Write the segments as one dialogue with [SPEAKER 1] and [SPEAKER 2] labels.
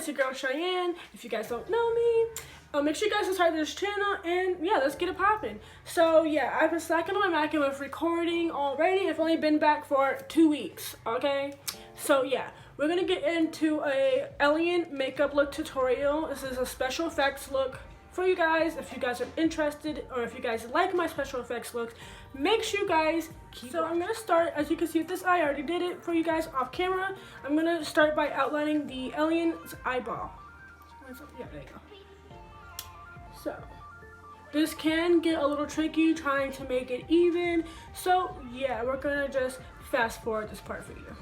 [SPEAKER 1] It's your girl Cheyenne. If you guys don't know me, make sure you guys subscribe to this channel, and yeah, let's get it popping. So yeah, I've been slacking on my Mac and with recording already. I've only been back for 2 weeks, okay? So yeah, we're gonna get into a alien makeup look tutorial. This is a special effects look for you guys. If you guys are interested, or if you guys like my special effects looks, make sure you guys keep I'm gonna start, as you can see with this eye, I already did it for you guys off camera. I'm gonna start by outlining the alien's eyeball. Yeah, there you go. So this can get a little tricky trying to make it even, so yeah, we're gonna just fast forward this part for you.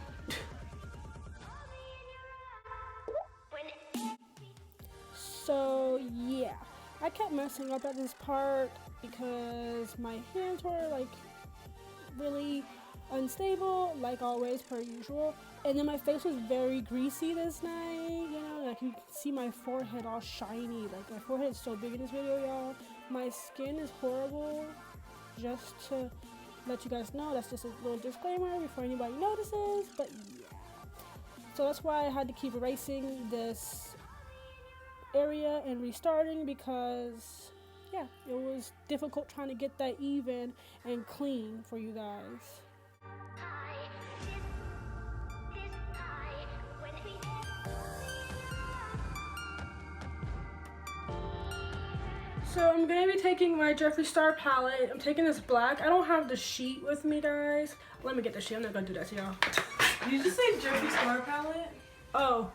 [SPEAKER 1] So yeah, I kept messing up at this part because my hands were like really unstable, like always per usual, and then my face was very greasy this night. You know, like you can see my forehead all shiny. Like my forehead is so big in this video, y'all. My skin is horrible. Just to let you guys know, that's just a little disclaimer before anybody notices. But yeah, so that's why I had to keep erasing this area and restarting, because yeah, it was difficult trying to get that even and clean for you guys. So I'm going to be taking my Jeffree Star palette. I'm taking this black. I don't have the sheet with me, guys. Let me get the sheet. I'm not going to do that to y'all.
[SPEAKER 2] Did you just say Jeffree Star palette?
[SPEAKER 1] Oh.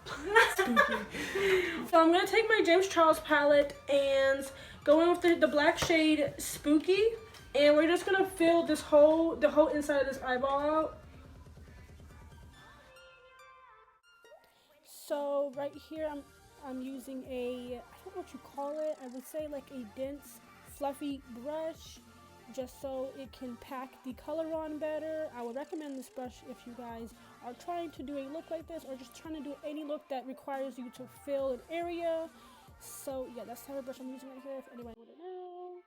[SPEAKER 1] So I'm going to take my James Charles palette and go in with the black shade Spooky. And we're just going to fill this the whole inside of this eyeball out. So right here I'm using a, I don't know what you call it, I would say like a dense fluffy brush, just so it can pack the color on better. I would recommend this brush if you guys are trying to do a look like this, or just trying to do any look that requires you to fill an area. So yeah, that's the type of brush I'm using right here, if anybody wouldn't know.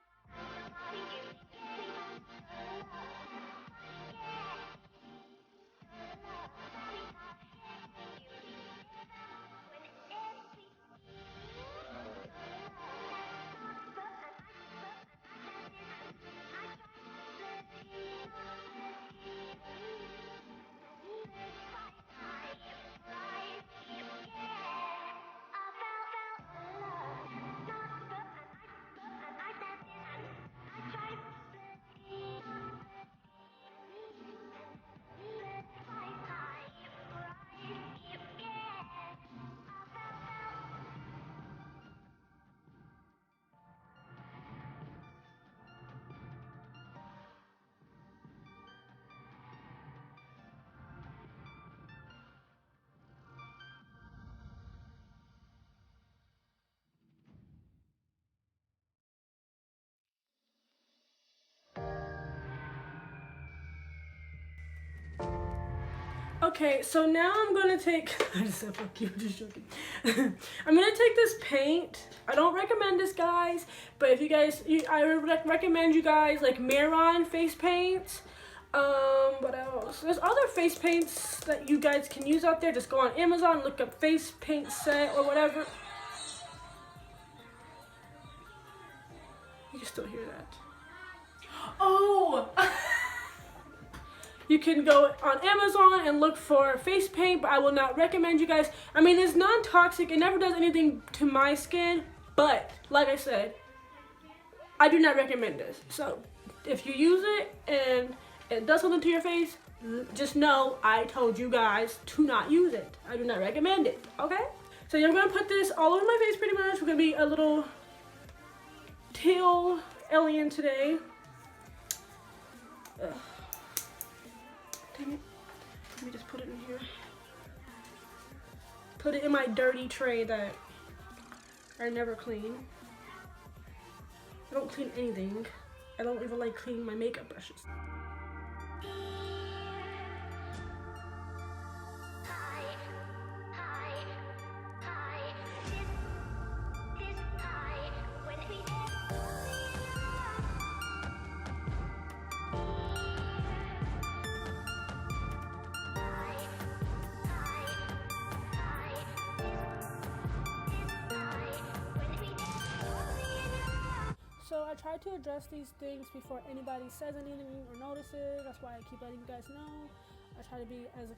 [SPEAKER 1] Okay, so now I'm gonna take, I just said fuck you, just joking. I'm gonna take this paint. I don't recommend this, guys, but if you guys, I recommend you guys like Miron face paint. What else? There's other face paints that you guys can use out there. Just go on Amazon, look up face paint set or whatever. You can still hear that.
[SPEAKER 2] Oh!
[SPEAKER 1] You can go on Amazon and look for face paint, but I will not recommend you guys. I mean, it's non-toxic. It never does anything to my skin, but like I said, I do not recommend this. So if you use it and it does something to your face, just know I told you guys to not use it. I do not recommend it, okay? So I'm gonna put this all over my face pretty much. We're gonna be a little teal alien today. Ugh. Dang it. Let me just put it in here. Put it in my dirty tray that I never clean. I don't clean anything. I don't even like cleaning my makeup brushes. try to address these things before anybody says anything or notices. That's why I keep letting you guys know. I try to be as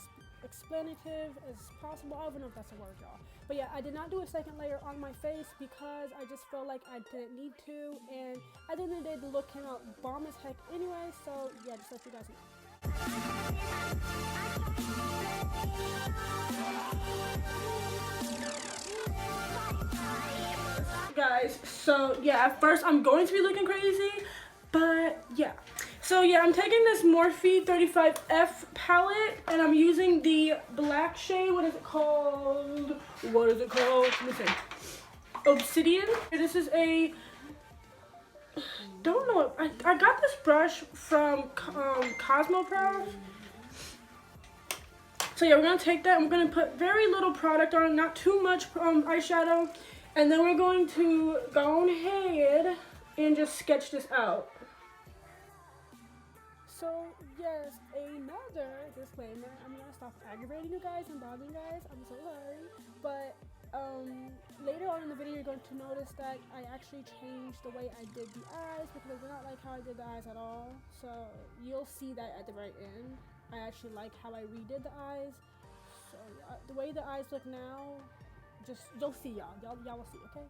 [SPEAKER 1] explanative as possible. I don't know if that's a word, y'all. But yeah, I did not do a second layer on my face because I just felt like I didn't need to. And at the end of the day, the look came out bomb as heck anyway. So yeah, just let you guys know. Guys, so yeah, at first I'm going to be looking crazy, but yeah. So yeah, I'm taking this Morphe 35F palette and I'm using the black shade. What is it called? What is it called? Let me see. Obsidian. This is a, don't know. I got this brush from MORPHE. So yeah, we're gonna take that and we're gonna put very little product on, not too much eyeshadow, and then we're going to go ahead and just sketch this out. So yes, another disclaimer. I'm gonna stop aggravating you guys and bothering you guys. I'm so sorry, but later on in the video, you're going to notice that I actually changed the way I did the eyes because I did not like how I did the eyes at all. So you'll see that at the very end. I actually like how I redid the eyes. So the way the eyes look now, just you'll see, y'all will see, okay?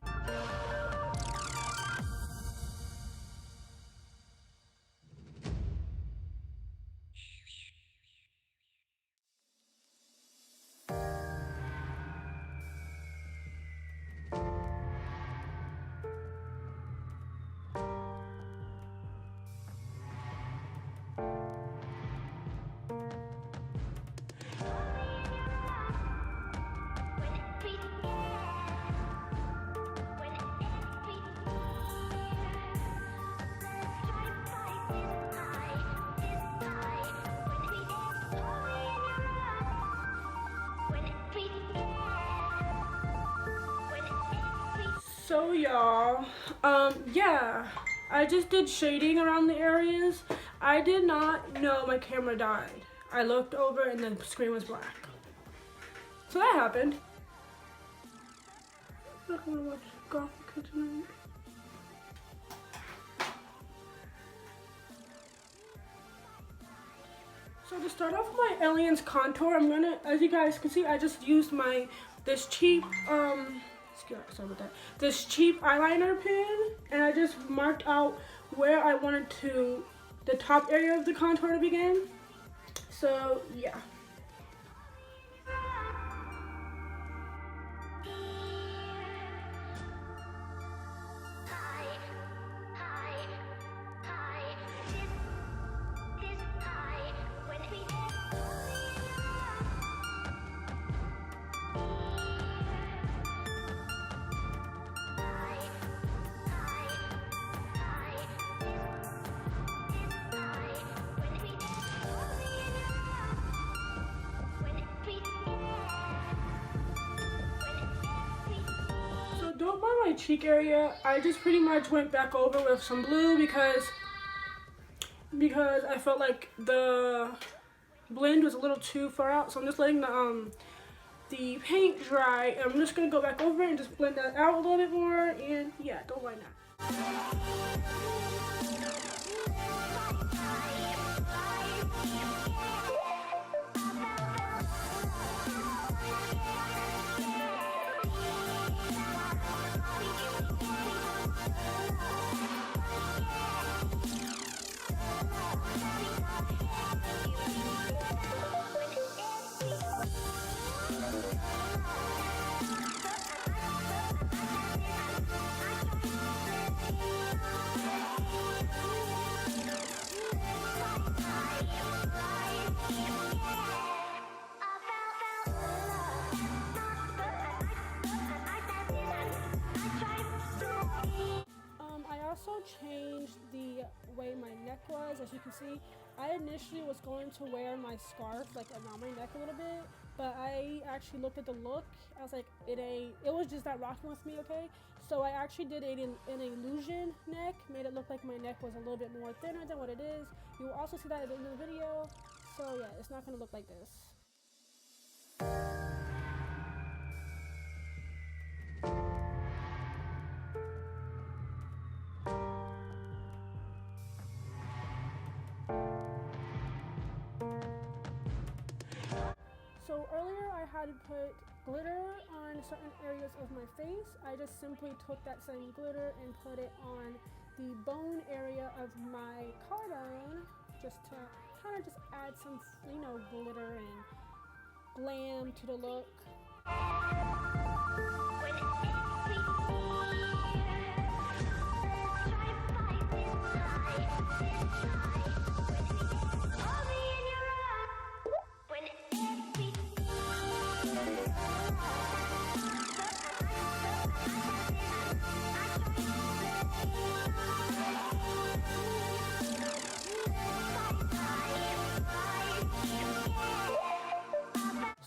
[SPEAKER 1] So y'all, yeah, I just did shading around the areas. I did not know my camera died. I looked over and the screen was black. So that happened. I'm not gonna watch Gothic tonight. So to start off my aliens contour, I'm gonna, as you guys can see, I just used this cheap sorry about that. This cheap eyeliner pen, and I just marked out where I wanted the top area of the contour to begin. So yeah. Don't mind my cheek area. I just pretty much went back over with some blue because I felt like the blend was a little too far out. So I'm just letting the paint dry. And I'm just gonna go back over it and just blend that out a little bit more. And yeah, don't mind that. I also changed the way my neck was. As you can see, I initially was going to wear my scarf like around my neck a little bit, but I actually looked at the look. I was like, it was just not rocking with me, okay? So I actually did an illusion neck, made it look like my neck was a little bit more thinner than what it is. You will also see that at the end of the video. So yeah, it's not gonna look like this. how to put glitter on certain areas of my face, I just simply took that same glitter and put it on the bone area of my collarbone, just to kind of just add some, you know, glitter and glam to the look.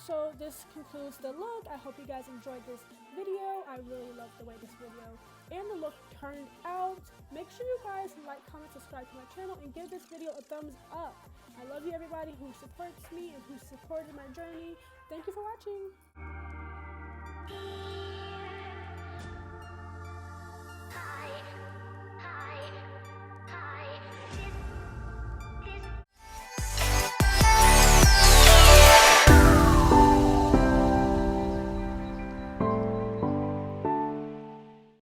[SPEAKER 1] So this concludes the look. I hope you guys enjoyed this video. I really love the way this video and the look turned out. Make sure you guys like, comment, subscribe to my channel, and give this video a thumbs up. I love you, everybody who supports me and who supported my journey. Thank you for watching.